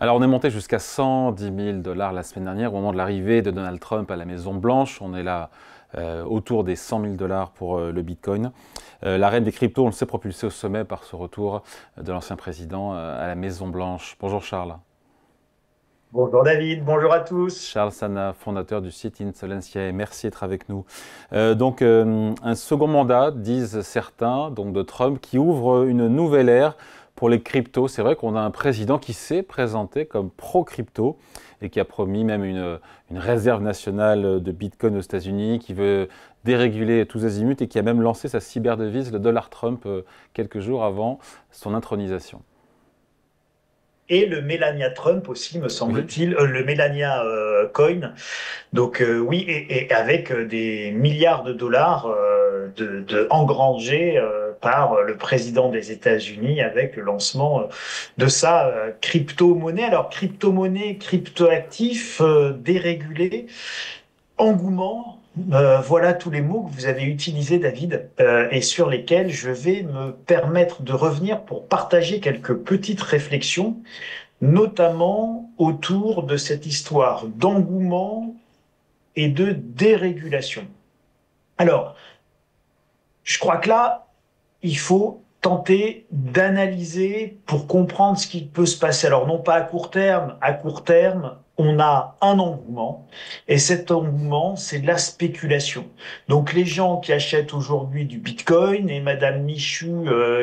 Alors on est monté jusqu'à 110 000 dollars la semaine dernière au moment de l'arrivée de Donald Trump à la Maison Blanche. On est là autour des 100 000 dollars pour le Bitcoin. La reine des cryptos, on le sait, propulsée au sommet par ce retour de l'ancien président à la Maison Blanche. Bonjour Charles. Bonjour David, bonjour à tous. Charles Sana, fondateur du site Insolencia, merci d'être avec nous. Un second mandat, disent certains, donc de Trump, qui ouvre une nouvelle ère pour les cryptos. C'est vrai qu'on a un président qui s'est présenté comme pro-crypto et qui a promis même une réserve nationale de Bitcoin aux États-Unis, qui veut déréguler tous azimuts et qui a même lancé sa cyberdevise, le dollar Trump, quelques jours avant son intronisation. Et le Melania Trump aussi, me Oui. semble-t-il, le Melania Coin. Donc oui, et avec des milliards de dollars engrangés par le président des États-Unis avec le lancement de sa crypto-monnaie. Alors crypto-monnaie, crypto-actif, dérégulé. Engouement, voilà tous les mots que vous avez utilisés, David, et sur lesquels je vais me permettre de revenir pour partager quelques petites réflexions, notamment autour de cette histoire d'engouement et de dérégulation. Alors, je crois que là, il faut tenter d'analyser pour comprendre ce qui peut se passer. Alors, non pas à court terme, on a un engouement, et cet engouement, c'est de la spéculation. Donc, les gens qui achètent aujourd'hui du Bitcoin, et Madame Michu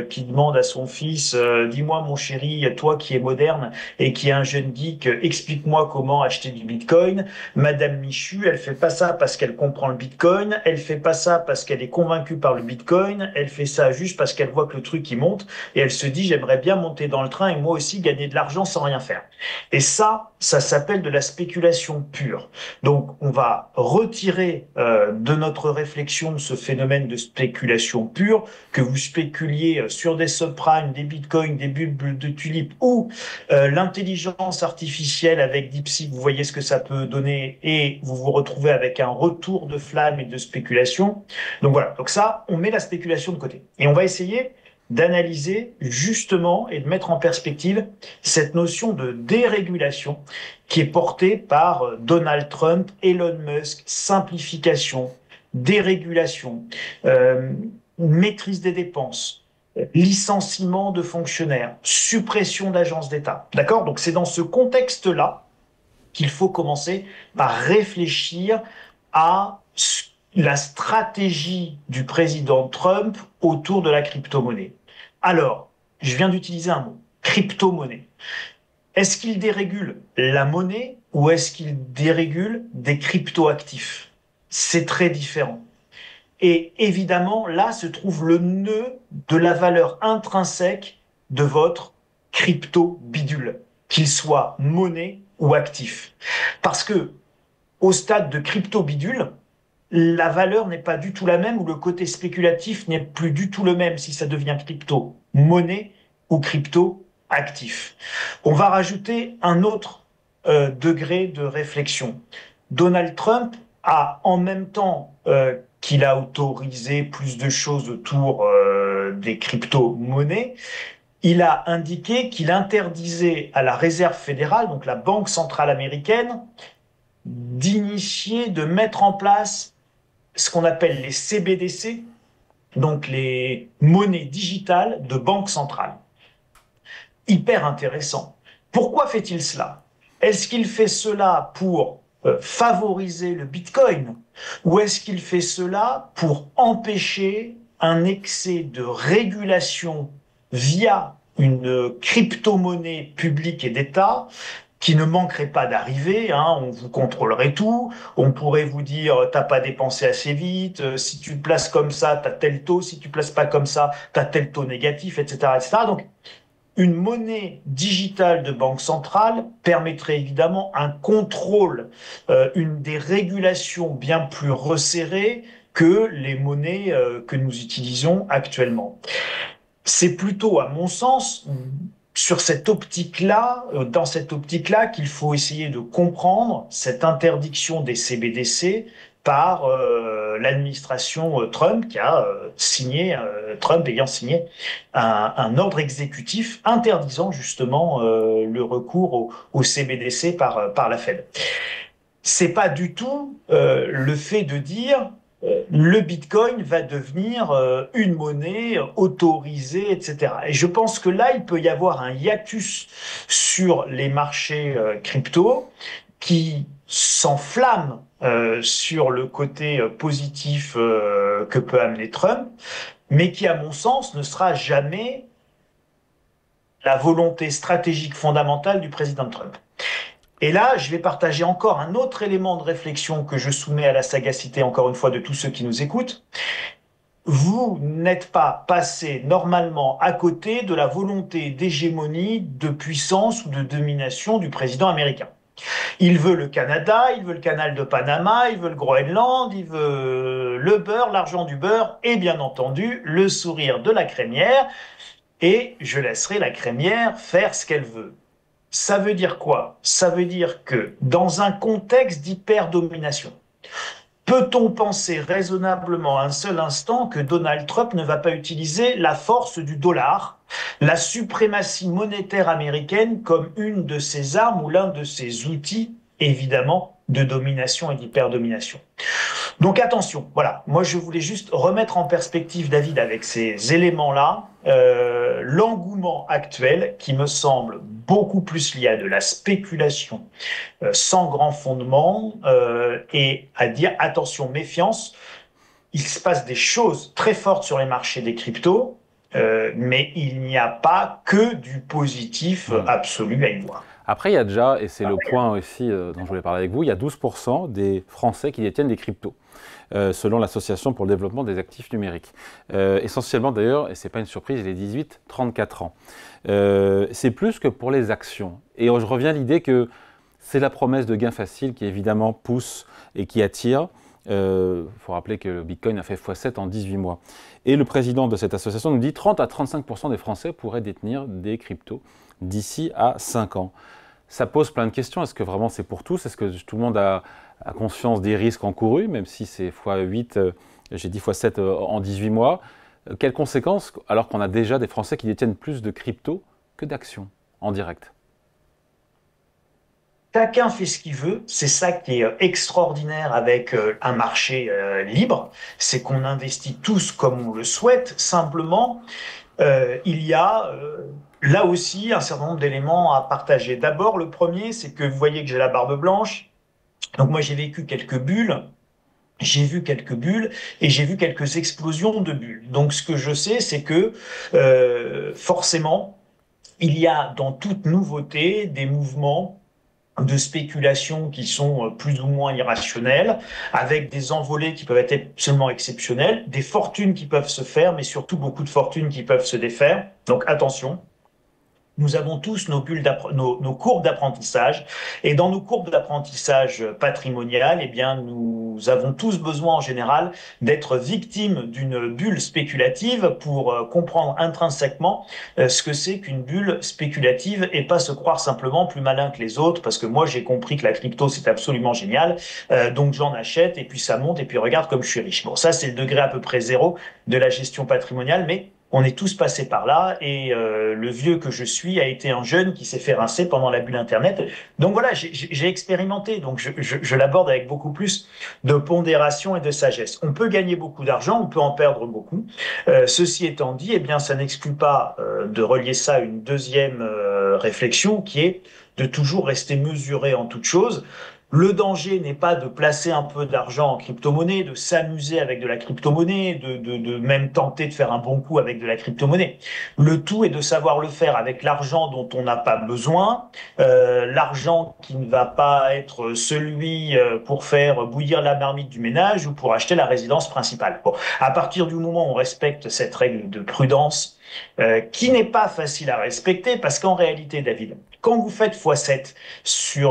qui demande à son fils, dis-moi mon chéri, toi qui es moderne et qui est un jeune geek, explique-moi comment acheter du Bitcoin. Madame Michu, elle fait pas ça parce qu'elle comprend le Bitcoin, elle fait pas ça parce qu'elle est convaincue par le Bitcoin, elle fait ça juste parce qu'elle voit que le truc il monte et elle se dit j'aimerais bien monter dans le train et moi aussi gagner de l'argent sans rien faire. Et ça s'appelle de la spéculation pure. Donc on va retirer de notre réflexion ce phénomène de spéculation pure, que vous spéculiez sur des subprimes, des bitcoins, des bulles de tulipes ou l'intelligence artificielle avec DeepSeek, vous voyez ce que ça peut donner et vous vous retrouvez avec un retour de flamme et de spéculation. Donc voilà, donc ça, on met la spéculation de côté. Et on va essayer d'analyser justement et de mettre en perspective cette notion de dérégulation qui est portée par Donald Trump, Elon Musk, simplification, dérégulation, euh, maîtrise des dépenses, licenciement de fonctionnaires, suppression d'agences d'État. D'accord? Donc c'est dans ce contexte-là qu'il faut commencer par réfléchir à la stratégie du président Trump autour de la crypto-monnaie. Alors, je viens d'utiliser un mot, crypto-monnaie. Est-ce qu'il dérégule la monnaie ou est-ce qu'il dérégule des crypto-actifs? C'est très différent. Et évidemment, là se trouve le nœud de la valeur intrinsèque de votre crypto bidule, qu'il soit monnaie ou actif. Parce que au stade de crypto bidule, la valeur n'est pas du tout la même ou le côté spéculatif n'est plus du tout le même si ça devient crypto monnaie ou crypto actif. On va rajouter un autre degré de réflexion. Donald Trump a en même temps qu'il a autorisé plus de choses autour des crypto-monnaies, il a indiqué qu'il interdisait à la Réserve fédérale, donc la Banque centrale américaine, d'initier, de mettre en place ce qu'on appelle les CBDC, donc les monnaies digitales de banque centrale. Hyper intéressant. Pourquoi fait-il cela? Est-ce qu'il fait cela pour favoriser le Bitcoin ou est-ce qu'il fait cela pour empêcher un excès de régulation via une crypto-monnaie publique et d'État qui ne manquerait pas d'arriver, hein, on vous contrôlerait tout, on pourrait vous dire t'as pas dépensé assez vite, si tu le places comme ça, t'as tel taux, si tu places pas comme ça, t'as tel taux négatif, etc., etc. Donc une monnaie digitale de banque centrale permettrait évidemment un contrôle, une des régulations bien plus resserrées que les monnaies que nous utilisons actuellement. C'est plutôt, à mon sens, sur cette optique-là, dans cette optique-là, qu'il faut essayer de comprendre cette interdiction des CBDC par l'administration Trump qui a signé, Trump ayant signé un ordre exécutif interdisant justement le recours au CBDC par la Fed. C'est pas du tout le fait de dire le Bitcoin va devenir une monnaie autorisée, etc. Et je pense que là, il peut y avoir un hiatus sur les marchés crypto qui s'enflamme sur le côté positif que peut amener Trump, mais qui, à mon sens, ne sera jamais la volonté stratégique fondamentale du président Trump. Et là, je vais partager encore un autre élément de réflexion que je soumets à la sagacité, encore une fois, de tous ceux qui nous écoutent. Vous n'êtes pas passé normalement à côté de la volonté d'hégémonie, de puissance ou de domination du président américain. Il veut le Canada, il veut le canal de Panama, il veut le Groenland, il veut le beurre, l'argent du beurre et bien entendu le sourire de la crémière. Et je laisserai la crémière faire ce qu'elle veut. Ça veut dire quoi? Ça veut dire que dans un contexte d'hyperdomination, peut-on penser raisonnablement un seul instant que Donald Trump ne va pas utiliser la force du dollar, la suprématie monétaire américaine comme une de ses armes ou l'un de ses outils, évidemment, de domination et d'hyperdomination? Donc attention, voilà, moi je voulais juste remettre en perspective, David, avec ces éléments-là, l'engouement actuel qui me semble beaucoup plus lié à de la spéculation sans grand fondement et à dire attention, méfiance, il se passe des choses très fortes sur les marchés des cryptos, mais il n'y a pas que du positif absolu à y voir. Après, il y a déjà, et c'est le point aussi dont je voulais parler avec vous, il y a 12% des Français qui détiennent des cryptos, selon l'Association pour le développement des actifs numériques. Essentiellement d'ailleurs, et ce n'est pas une surprise, les 18-34 ans. C'est plus que pour les actions. Et je reviens à l'idée que c'est la promesse de gains faciles qui évidemment pousse et qui attire. Il faut rappeler que le Bitcoin a fait x7 en 18 mois. Et le président de cette association nous dit 30 à 35% des Français pourraient détenir des cryptos d'ici à 5 ans. Ça pose plein de questions. Est-ce que vraiment c'est pour tous? Est-ce que tout le monde a conscience des risques encourus, même si c'est x8, j'ai dit x7 en 18 mois? Quelles conséquences, alors qu'on a déjà des Français qui détiennent plus de cryptos que d'actions en direct? Chacun fait ce qu'il veut, c'est ça qui est extraordinaire avec un marché libre, c'est qu'on investit tous comme on le souhaite, simplement il y a là aussi un certain nombre d'éléments à partager. D'abord, le premier, c'est que vous voyez que j'ai la barbe blanche, donc moi j'ai vécu quelques bulles, j'ai vu quelques bulles et j'ai vu quelques explosions de bulles. Donc ce que je sais, c'est que forcément, il y a dans toute nouveauté des mouvements de spéculation qui sont plus ou moins irrationnels, avec des envolées qui peuvent être absolument exceptionnelles, des fortunes qui peuvent se faire, mais surtout beaucoup de fortunes qui peuvent se défaire. Donc attention. Nous avons tous nos courbes d'apprentissage. Et dans nos courbes d'apprentissage patrimonial, eh bien, nous avons tous besoin en général d'être victimes d'une bulle spéculative pour comprendre intrinsèquement ce que c'est qu'une bulle spéculative et pas se croire simplement plus malin que les autres parce que moi, j'ai compris que la crypto, c'est absolument génial. Donc, j'en achète et puis ça monte et puis regarde comme je suis riche. Bon, ça, c'est le degré à peu près zéro de la gestion patrimoniale, mais on est tous passés par là et le vieux que je suis a été un jeune qui s'est fait rincer pendant la bulle Internet. Donc voilà, j'ai expérimenté, donc je l'aborde avec beaucoup plus de pondération et de sagesse. On peut gagner beaucoup d'argent, on peut en perdre beaucoup. Ceci étant dit, eh bien, ça n'exclut pas de relier ça à une deuxième réflexion qui est de toujours rester mesuré en toute chose. Le danger n'est pas de placer un peu d'argent en crypto-monnaie, de s'amuser avec de la crypto-monnaie, de même tenter de faire un bon coup avec de la crypto-monnaie. Le tout est de savoir le faire avec l'argent dont on n'a pas besoin, l'argent qui ne va pas être celui pour faire bouillir la marmite du ménage ou pour acheter la résidence principale. Bon, à partir du moment où on respecte cette règle de prudence, qui n'est pas facile à respecter parce qu'en réalité, David, quand vous faites x7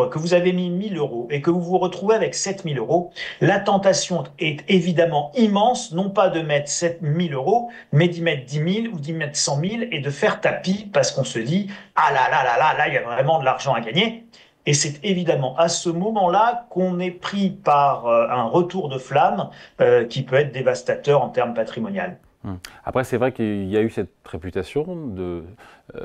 que vous avez mis 1000 euros et que vous vous retrouvez avec 7000 euros, la tentation est évidemment immense, non pas de mettre 7000 euros, mais d'y mettre 10 000 ou d'y mettre 100 000 et de faire tapis parce qu'on se dit, ah là là là là, là, il y a vraiment de l'argent à gagner. Et c'est évidemment à ce moment-là qu'on est pris par un retour de flamme qui peut être dévastateur en termes patrimonial. Après, c'est vrai qu'il y a eu cette réputation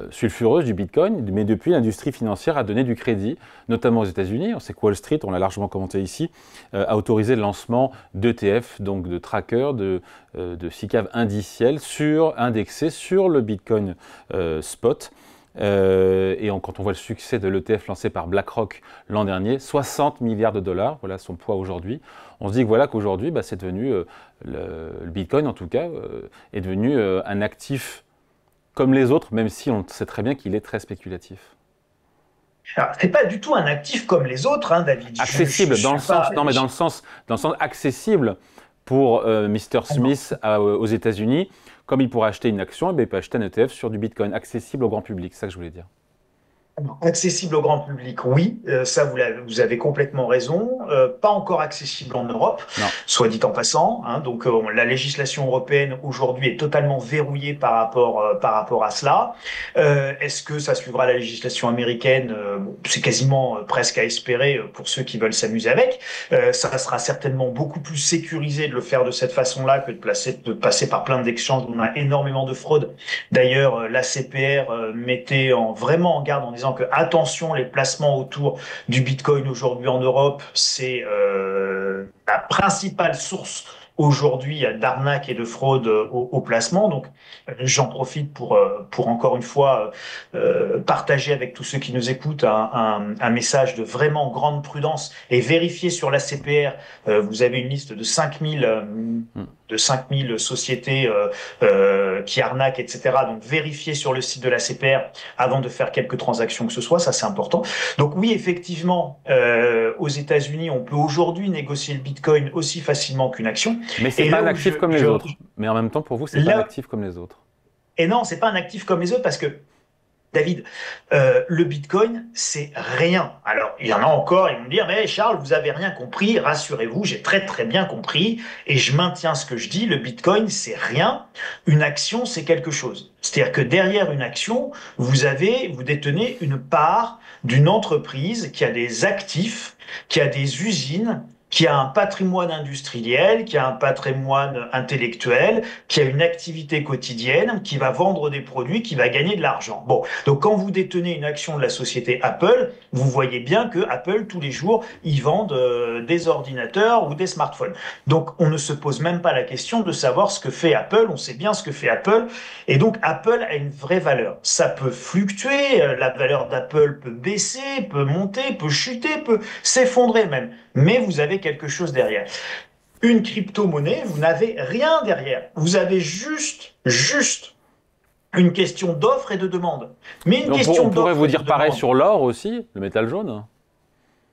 sulfureuse du Bitcoin, mais depuis, l'industrie financière a donné du crédit, notamment aux États-Unis. On sait que Wall Street, on l'a largement commenté ici, a autorisé le lancement d'ETF, donc de trackers, de SICAV indiciels indexés sur le Bitcoin spot. Quand on voit le succès de l'ETF lancé par BlackRock l'an dernier, 60 milliards de dollars, voilà son poids aujourd'hui, on se dit que voilà qu'aujourd'hui, c'est devenu, le Bitcoin en tout cas, est devenu un actif comme les autres, même si on sait très bien qu'il est très spéculatif. Alors, c'est pas du tout un actif comme les autres, hein, David. Accessible, dans le sens, non mais dans le sens accessible pour Mr. Smith aux États-Unis, comme il pourrait acheter une action, il peut acheter un ETF sur du Bitcoin, accessible au grand public, c'est ça que je voulais dire. Accessible au grand public, oui, ça vous avez complètement raison. Pas encore accessible en Europe, Non. soit dit en passant. Hein, donc la législation européenne aujourd'hui est totalement verrouillée par rapport à cela. Est-ce que ça suivra la législation américaine? C'est quasiment presque à espérer pour ceux qui veulent s'amuser avec. Ça sera certainement beaucoup plus sécurisé de le faire de cette façon-là que de passer par plein d'exchanges. On a énormément de fraude. D'ailleurs, l'ACPR mettait vraiment en garde en disant que attention, les placements autour du Bitcoin aujourd'hui en Europe, c'est la principale source aujourd'hui d'arnaque et de fraude au placement. Donc, j'en profite pour encore une fois partager avec tous ceux qui nous écoutent un message de vraiment grande prudence et vérifier sur la CPR. Vous avez une liste de 5000 sociétés qui arnaquent, etc. Donc, vérifiez sur le site de la CPR avant de faire quelques transactions que ce soit. Ça, c'est important. Donc, oui, effectivement, aux États-Unis, on peut aujourd'hui négocier le Bitcoin aussi facilement qu'une action. Mais c'est pas un actif comme les autres. Mais en même temps, pour vous, c'est pas un actif comme les autres. Et non, c'est pas un actif comme les autres parce que, David, le Bitcoin, c'est rien. Alors, il y en a encore, ils vont me dire, mais Charles, vous avez rien compris, rassurez-vous, j'ai très très bien compris, et je maintiens ce que je dis, le Bitcoin, c'est rien. Une action, c'est quelque chose. C'est-à-dire que derrière une action, vous détenez une part d'une entreprise qui a des actifs, qui a des usines, qui a un patrimoine industriel, qui a un patrimoine intellectuel, qui a une activité quotidienne, qui va vendre des produits, qui va gagner de l'argent. Bon, donc quand vous détenez une action de la société Apple, vous voyez bien que Apple, tous les jours, ils vendent des ordinateurs ou des smartphones. Donc on ne se pose même pas la question de savoir ce que fait Apple, on sait bien ce que fait Apple, et donc Apple a une vraie valeur. Ça peut fluctuer, la valeur d'Apple peut baisser, peut monter, peut chuter, peut s'effondrer même, mais vous avez quelque chose derrière. Une crypto-monnaie, vous n'avez rien derrière. Vous avez juste une question d'offre et de demande. Mais une question on pourrait vous dire pareil demande. sur l'or aussi, le métal jaune.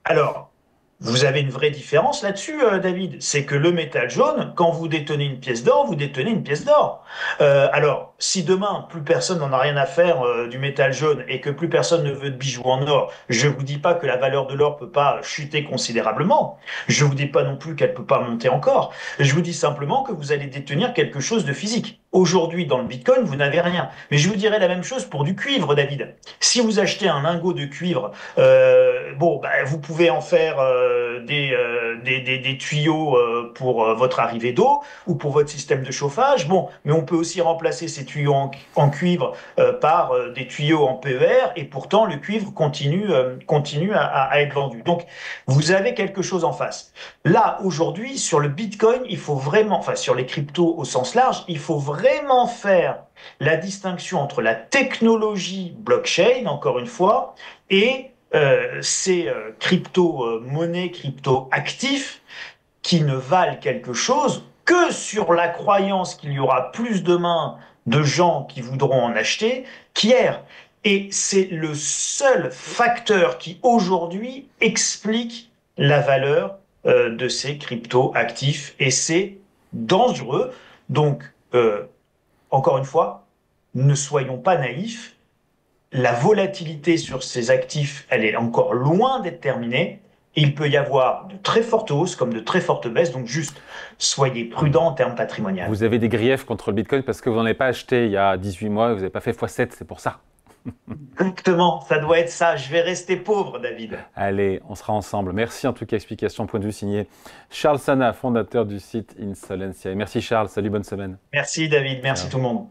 Alors, vous avez une vraie différence là-dessus, David. C'est que le métal jaune, quand vous détenez une pièce d'or, vous détenez une pièce d'or. Alors, si demain, plus personne n'en a rien à faire du métal jaune et que plus personne ne veut de bijoux en or, je vous dis pas que la valeur de l'or peut pas chuter considérablement. Je vous dis pas non plus qu'elle peut pas monter encore. Je vous dis simplement que vous allez détenir quelque chose de physique. Aujourd'hui, dans le Bitcoin, vous n'avez rien. Mais je vous dirais la même chose pour du cuivre, David. Si vous achetez un lingot de cuivre, vous pouvez en faire des tuyaux pour votre arrivée d'eau ou pour votre système de chauffage. Bon, mais on peut aussi remplacer ces tuyaux en cuivre par des tuyaux en PER et pourtant le cuivre continue à être vendu. Donc, vous avez quelque chose en face. Là, aujourd'hui, sur le Bitcoin, il faut vraiment, enfin sur les cryptos au sens large, il faut vraiment faire la distinction entre la technologie blockchain, encore une fois, et ces crypto-monnaies, crypto-actifs qui ne valent quelque chose que sur la croyance qu'il y aura plus demain de gens qui voudront en acheter qu'hier. Et c'est le seul facteur qui aujourd'hui explique la valeur de ces crypto-actifs et c'est dangereux. Donc, encore une fois, ne soyons pas naïfs. La volatilité sur ces actifs, elle est encore loin d'être terminée. Il peut y avoir de très fortes hausses comme de très fortes baisses. Donc juste, soyez prudents en termes patrimoniaux. Vous avez des griefs contre le Bitcoin parce que vous n'en avez pas acheté il y a 18 mois, vous n'avez pas fait x7, c'est pour ça. Exactement, ça doit être ça. Je vais rester pauvre, David. Allez, on sera ensemble. Merci en tout cas, explication, point de vue signé Charles Sana, fondateur du site Insolencia. Et merci Charles, salut, bonne semaine. Merci, David. Merci Ciao. tout le monde.